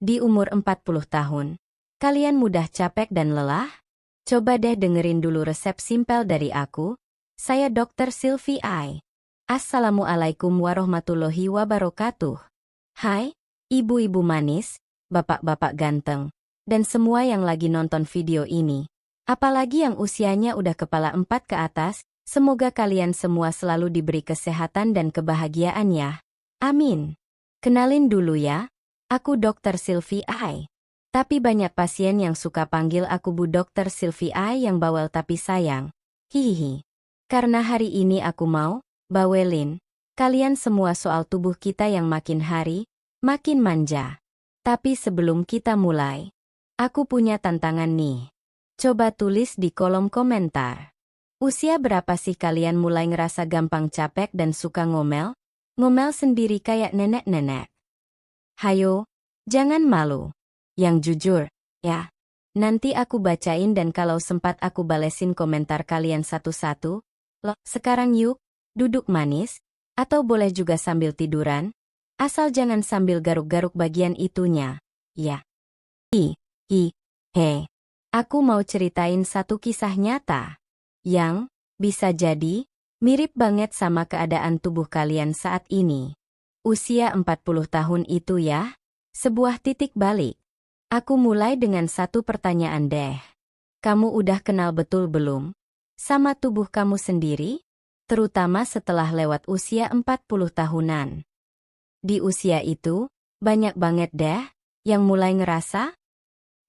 Di umur 40 tahun, kalian mudah capek dan lelah? Coba deh dengerin dulu resep simpel dari aku. Saya Dr. Sylvie I. Assalamualaikum warahmatullahi wabarakatuh. Hai, ibu-ibu manis, bapak-bapak ganteng, dan semua yang lagi nonton video ini. Apalagi yang usianya udah kepala 4 ke atas, semoga kalian semua selalu diberi kesehatan dan kebahagiaan ya. Amin. Kenalin dulu ya, aku Dr. Sylvie I. Tapi banyak pasien yang suka panggil aku Bu Dr. Sylvie I yang bawel tapi sayang. Hihihi. Karena hari ini aku mau bawelin kalian semua soal tubuh kita yang makin hari makin manja. Tapi sebelum kita mulai, aku punya tantangan nih. Coba tulis di kolom komentar. Usia berapa sih kalian mulai ngerasa gampang capek dan suka ngomel? Ngomel sendiri kayak nenek-nenek. Hayo, jangan malu. Yang jujur, ya. Nanti aku bacain dan kalau sempat aku balesin komentar kalian satu-satu. Loh, sekarang yuk, duduk manis. Atau boleh juga sambil tiduran. Asal jangan sambil garuk-garuk bagian itunya. Ya. He. Aku mau ceritain satu kisah nyata. Yang, bisa jadi, mirip banget sama keadaan tubuh kalian saat ini. Usia 40 tahun itu ya, sebuah titik balik. Aku mulai dengan satu pertanyaan deh. Kamu udah kenal betul belum sama tubuh kamu sendiri? Terutama setelah lewat usia 40 tahunan. Di usia itu, banyak banget deh yang mulai ngerasa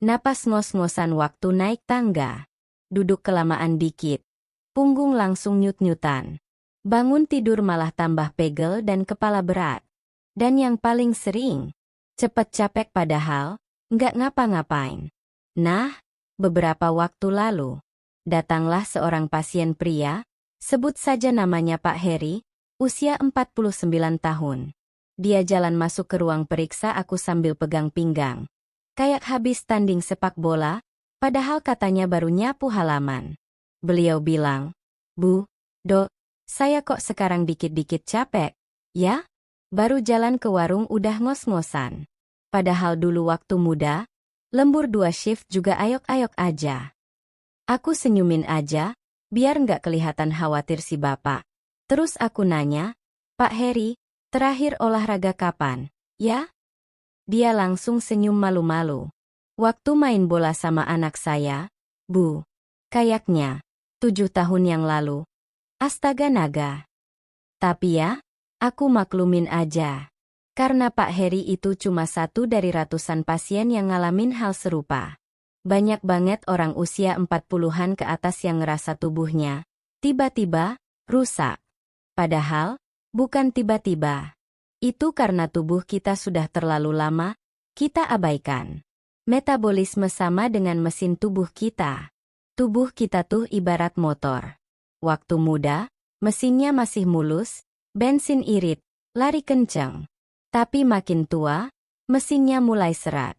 napas ngos-ngosan waktu naik tangga, duduk kelamaan dikit, punggung langsung nyut-nyutan, bangun tidur malah tambah pegel dan kepala berat. Dan yang paling sering, cepet capek padahal nggak ngapa-ngapain. Nah, beberapa waktu lalu, datanglah seorang pasien pria, sebut saja namanya Pak Heri, usia 49 tahun. Dia jalan masuk ke ruang periksa aku sambil pegang pinggang. Kayak habis tanding sepak bola, padahal katanya baru nyapu halaman. Beliau bilang, Bu, Dok, saya kok sekarang dikit-dikit capek, ya? Baru jalan ke warung udah ngos-ngosan. Padahal dulu waktu muda, lembur 2 shift juga ayok-ayok aja. Aku senyumin aja, biar nggak kelihatan khawatir si bapak. Terus aku nanya, Pak Heri, terakhir olahraga kapan, ya? Dia langsung senyum malu-malu. Waktu main bola sama anak saya, Bu. Kayaknya 7 tahun yang lalu. Astaga naga. Tapi ya, aku maklumin aja. Karena Pak Heri itu cuma satu dari ratusan pasien yang ngalamin hal serupa. Banyak banget orang usia 40-an ke atas yang ngerasa tubuhnya tiba-tiba rusak. Padahal, bukan tiba-tiba. Itu karena tubuh kita sudah terlalu lama kita abaikan. Metabolisme sama dengan mesin tubuh kita. Tubuh kita tuh ibarat motor. Waktu muda, mesinnya masih mulus, bensin irit, lari kencang. Tapi makin tua, mesinnya mulai serat.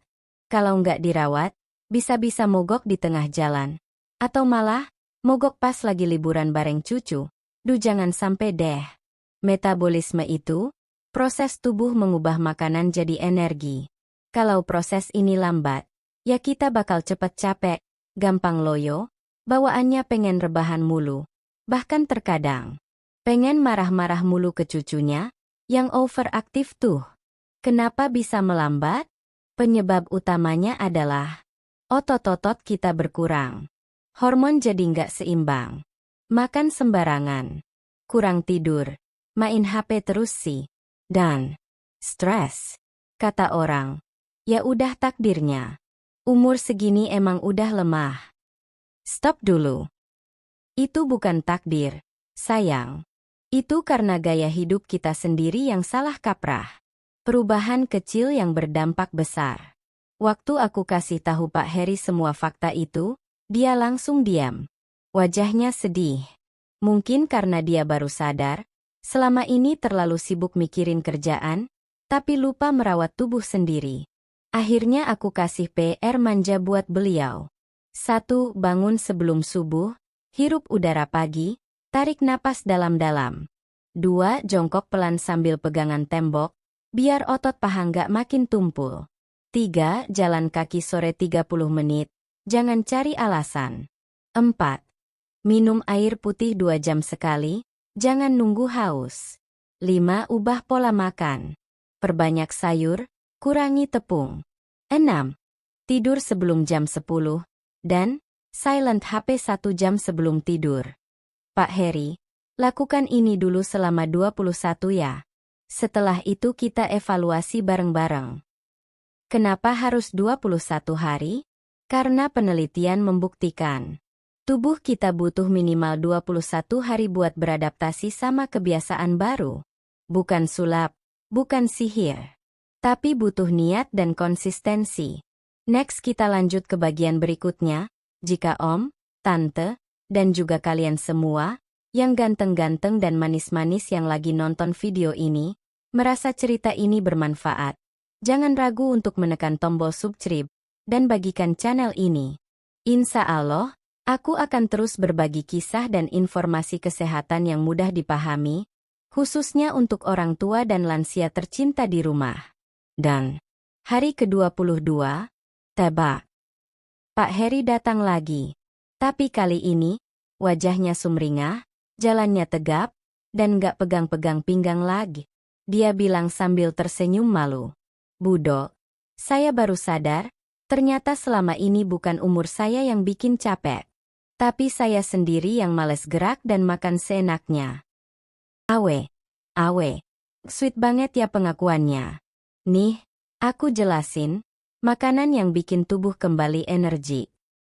Kalau nggak dirawat, bisa-bisa mogok di tengah jalan. Atau malah, mogok pas lagi liburan bareng cucu. Duh jangan sampai deh. Metabolisme itu, proses tubuh mengubah makanan jadi energi. Kalau proses ini lambat, ya kita bakal cepet capek, gampang loyo, bawaannya pengen rebahan mulu. Bahkan terkadang, pengen marah-marah mulu ke cucunya, yang overaktif tuh. Kenapa bisa melambat? Penyebab utamanya adalah otot-otot kita berkurang. Hormon jadi nggak seimbang. Makan sembarangan. Kurang tidur. Main HP terus sih. Dan stres. Kata orang. Ya udah takdirnya. Umur segini emang udah lemah. Stop dulu. Itu bukan takdir, sayang. Itu karena gaya hidup kita sendiri yang salah kaprah. Perubahan kecil yang berdampak besar. Waktu aku kasih tahu Pak Heri semua fakta itu, dia langsung diam. Wajahnya sedih. Mungkin karena dia baru sadar, selama ini terlalu sibuk mikirin kerjaan, tapi lupa merawat tubuh sendiri. Akhirnya aku kasih PR manja buat beliau. 1. Bangun sebelum subuh, hirup udara pagi, tarik napas dalam-dalam. 2. Jongkok pelan sambil pegangan tembok, biar otot paha nggak makin tumpul. 3. Jalan kaki sore 30 menit. Jangan cari alasan. 4. Minum air putih 2 jam sekali. Jangan nunggu haus. 5. Ubah pola makan. Perbanyak sayur, kurangi tepung. 6. Tidur sebelum jam 10. Dan silent HP 1 jam sebelum tidur. Pak Heri, lakukan ini dulu selama 21 ya. Setelah itu kita evaluasi bareng-bareng. Kenapa harus 21 hari? Karena penelitian membuktikan tubuh kita butuh minimal 21 hari buat beradaptasi sama kebiasaan baru. Bukan sulap, bukan sihir. Tapi butuh niat dan konsistensi. Next kita lanjut ke bagian berikutnya. Jika Om, Tante, dan juga kalian semua, yang ganteng-ganteng dan manis-manis yang lagi nonton video ini, merasa cerita ini bermanfaat, jangan ragu untuk menekan tombol subscribe, dan bagikan channel ini. Insya Allah, aku akan terus berbagi kisah dan informasi kesehatan yang mudah dipahami, khususnya untuk orang tua dan lansia tercinta di rumah. Dan hari ke-22, tebak. Pak Heri datang lagi. Tapi kali ini, wajahnya sumringah, jalannya tegap, dan gak pegang-pegang pinggang lagi. Dia bilang sambil tersenyum malu. Budok, saya baru sadar, ternyata selama ini bukan umur saya yang bikin capek. Tapi saya sendiri yang males gerak dan makan seenaknya. Awe, sweet banget ya pengakuannya. Nih, aku jelasin, makanan yang bikin tubuh kembali energi.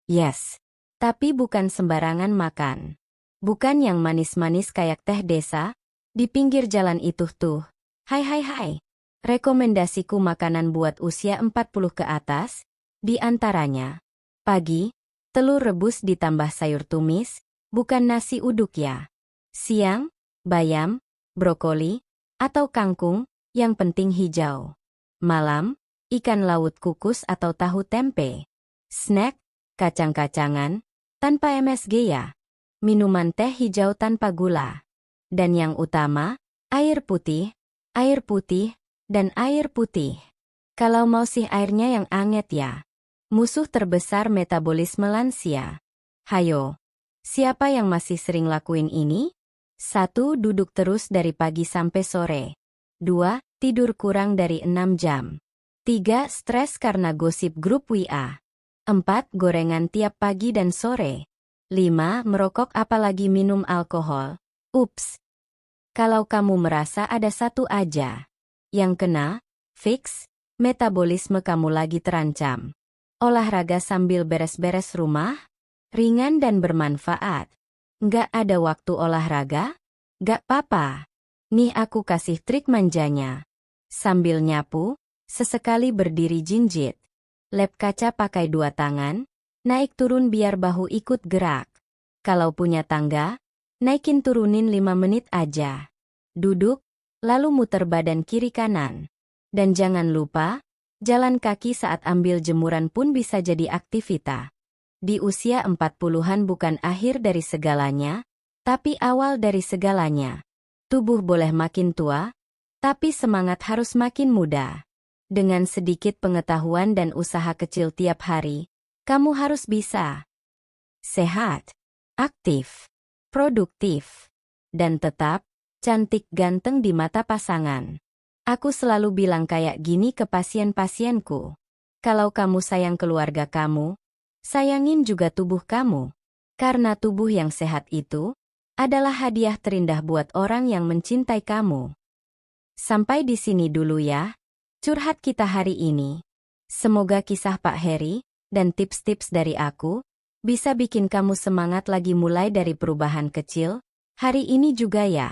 Yes, tapi bukan sembarangan makan. Bukan yang manis-manis kayak teh desa, di pinggir jalan itu tuh. Hai. Rekomendasiku makanan buat usia 40 ke atas, di antaranya, pagi, telur rebus ditambah sayur tumis, bukan nasi uduk ya. Siang, bayam, brokoli, atau kangkung, yang penting hijau. Malam, ikan laut kukus atau tahu tempe. Snack, kacang-kacangan, tanpa MSG ya. Minuman teh hijau tanpa gula. Dan yang utama, air putih, dan air putih. Kalau mau sih airnya yang anget ya. Musuh terbesar metabolisme lansia. Hayo, siapa yang masih sering lakuin ini? 1. Duduk terus dari pagi sampai sore. 2. Tidur kurang dari 6 jam. 3. Stres karena gosip grup WA. 4. Gorengan tiap pagi dan sore. 5. Merokok apalagi minum alkohol. Ups. Kalau kamu merasa ada satu aja yang kena, fix, metabolisme kamu lagi terancam. Olahraga sambil beres-beres rumah, ringan dan bermanfaat. Nggak ada waktu olahraga? Nggak apa-apa. Nih aku kasih trik manjanya. Sambil nyapu, sesekali berdiri jinjit. Lap kaca pakai 2 tangan, naik turun biar bahu ikut gerak. Kalau punya tangga, naikin turunin 5 menit aja. Duduk, lalu muter badan kiri kanan. Dan jangan lupa, jalan kaki saat ambil jemuran pun bisa jadi aktivitas. Di usia 40-an bukan akhir dari segalanya, tapi awal dari segalanya. Tubuh boleh makin tua, tapi semangat harus makin muda. Dengan sedikit pengetahuan dan usaha kecil tiap hari, kamu harus bisa sehat, aktif, produktif, dan tetap cantik ganteng di mata pasangan. Aku selalu bilang kayak gini ke pasien-pasienku. Kalau kamu sayang keluarga kamu, sayangin juga tubuh kamu. Karena tubuh yang sehat itu adalah hadiah terindah buat orang yang mencintai kamu. Sampai di sini dulu ya, curhat kita hari ini. Semoga kisah Pak Heri dan tips-tips dari aku bisa bikin kamu semangat lagi mulai dari perubahan kecil hari ini juga ya.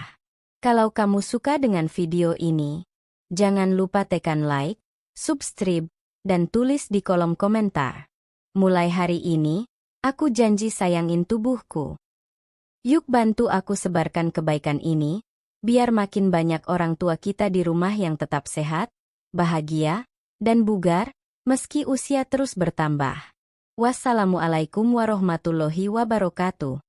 Kalau kamu suka dengan video ini, jangan lupa tekan like, subscribe, dan tulis di kolom komentar. Mulai hari ini, aku janji sayangin tubuhku. Yuk bantu aku sebarkan kebaikan ini, biar makin banyak orang tua kita di rumah yang tetap sehat, bahagia, dan bugar, meski usia terus bertambah. Wassalamualaikum warahmatullahi wabarakatuh.